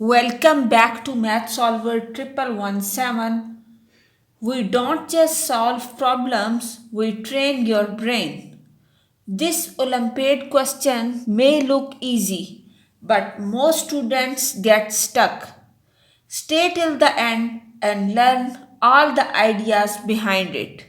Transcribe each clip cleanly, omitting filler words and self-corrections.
Welcome back to Math Solver 1117. We don't just solve problems, we train your brain. This Olympiad question may look easy, but most students get stuck. Stay till the end and learn all the ideas behind it.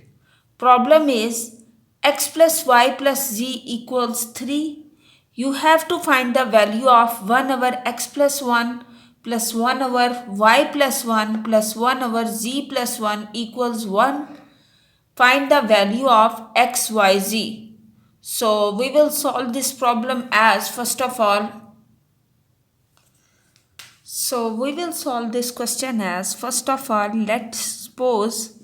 Problem is x plus y plus z equals 3. You have to find the value of 1 over x plus 1 plus 1 over y plus 1 plus 1 over z plus 1 equals 1. Find the value of x, y, z. So we will solve this problem as first of all. So we will solve this question as first of all, let's suppose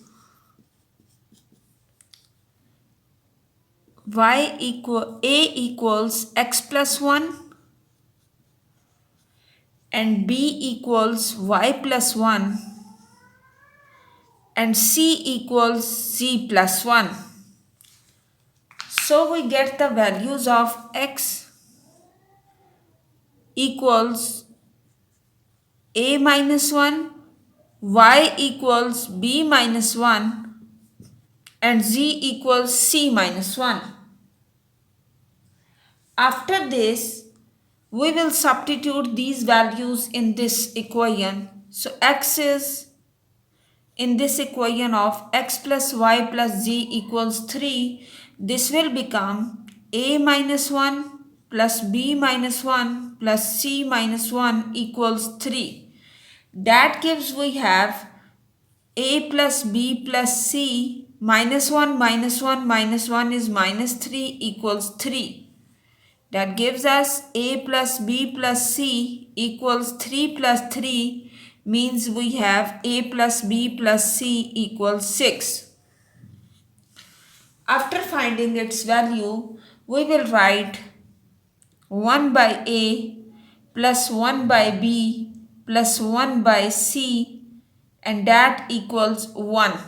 a equals x plus 1 and b equals y plus 1 and c equals z plus 1. So we get the values of x equals a minus 1, y equals b minus 1 and z equals c minus 1. After this, we will substitute these values in this equation. So x is in this equation of x plus y plus z equals 3. This will become a minus 1 plus b minus 1 plus c minus 1 equals 3. That gives we have a plus b plus c minus 1 minus 1 minus 1 is minus 3 equals 3. That gives us a plus b plus c equals 3 plus 3 means we have a plus b plus c equals 6. After finding its value, we will write 1 by a plus 1 by b plus 1 by c and that equals 1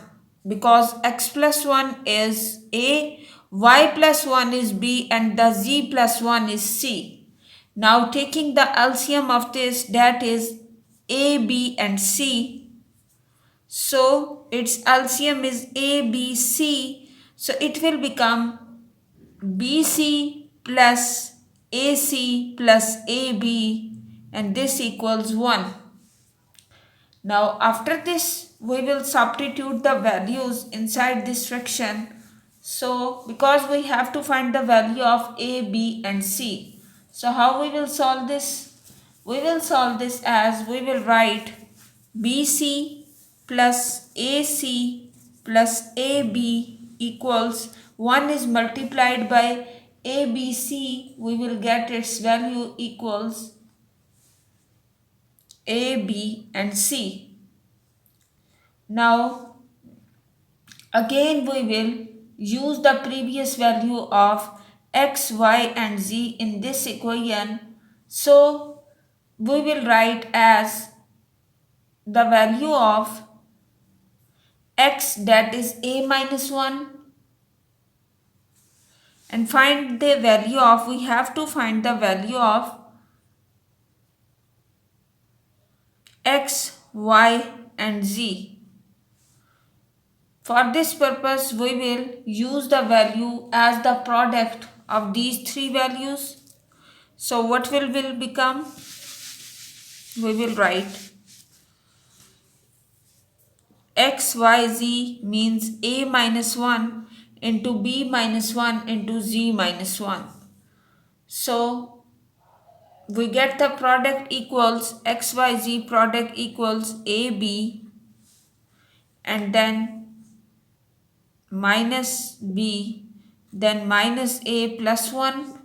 because x plus 1 is a, y plus 1 is b and the z plus 1 is c. Now taking the LCM of this, that is a, b and c. So its LCM is a, b, c. So it will become bc plus ac plus ab and this equals 1. Now after this we will substitute the values inside this fraction. So because we have to find the value of a, b and c. So how we will solve this? We will solve this as we will write bc plus ac plus ab equals 1 is multiplied by abc. We will get its value equals a, b and c. Now again we will use the previous value of x, y and z in this equation. So we will write as the value of x, that is a minus 1, and find the value of, we have to find the value of x, y and z. For this purpose, we will use the value as the product of these three values. So what will become? We will write x, y, z means a minus 1 into b minus 1 into z minus 1. So we get the product equals x, y, z product equals a, b and then minus b, then minus a plus 1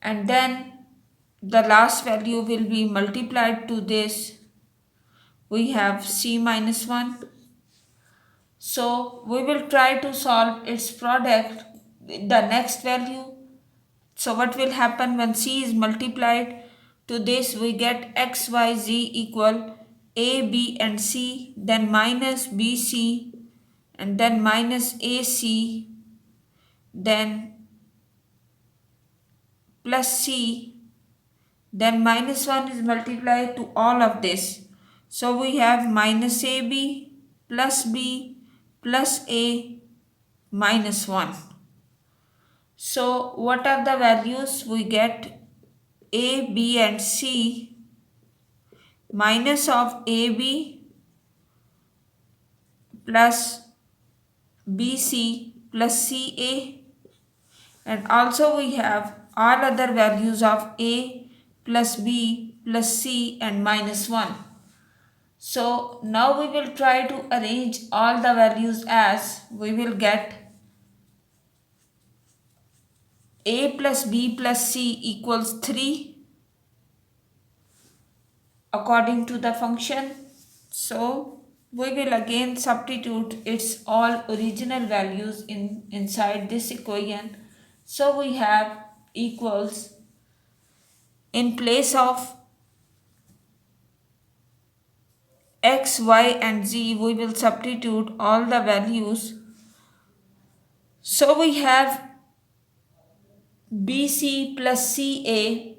and then the last value will be multiplied to this. We have c minus 1. So we will try to solve its product with the next value. So what will happen when c is multiplied to this? We get x, y, z equal a, b and c, then minus bc and then minus ac, then plus c, then minus 1 is multiplied to all of this. So we have minus AB plus B plus A minus 1. So what are the values? We get A, B and C minus of AB plus BC plus CA, and also we have all other values of A plus B plus C and minus 1. So now we will try to arrange all the values as we will get A plus B plus C equals 3 according to the function. So we will again substitute its all original values inside this equation. So we have equals, in place of x, y and z we will substitute all the values. So we have BC plus CA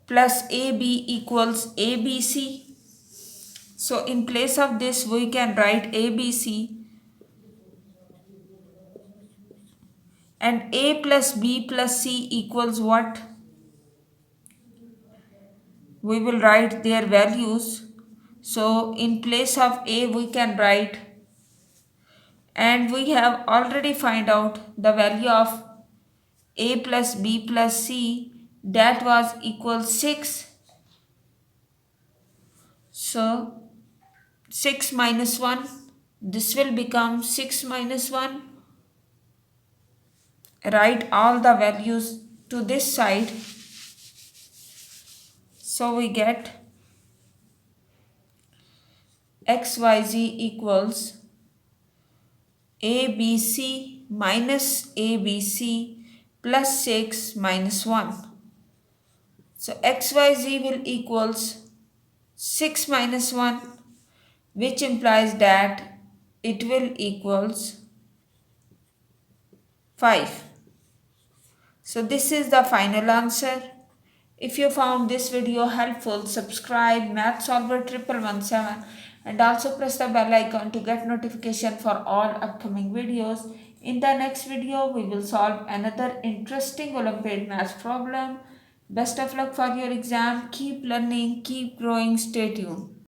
plus AB equals ABC. So in place of this we can write ABC, and A plus B plus C equals what? We will write their values. So in place of A we can write, and we have already find out the value of A plus B plus C, that was equal 6. So 6 minus 1, this will become 6 minus 1. Write all the values to this side. So we get xyz equals ABC minus ABC plus 6 minus 1. So xyz will equals 6 minus 1, which implies that it will equals 5. So this is the final answer. If you found this video helpful, subscribe Math Solver 1117 and also press the bell icon to get notification for all upcoming videos. In the next video, we will solve another interesting Olympiad math problem. Best of luck for your exam. Keep learning, keep growing. Stay tuned.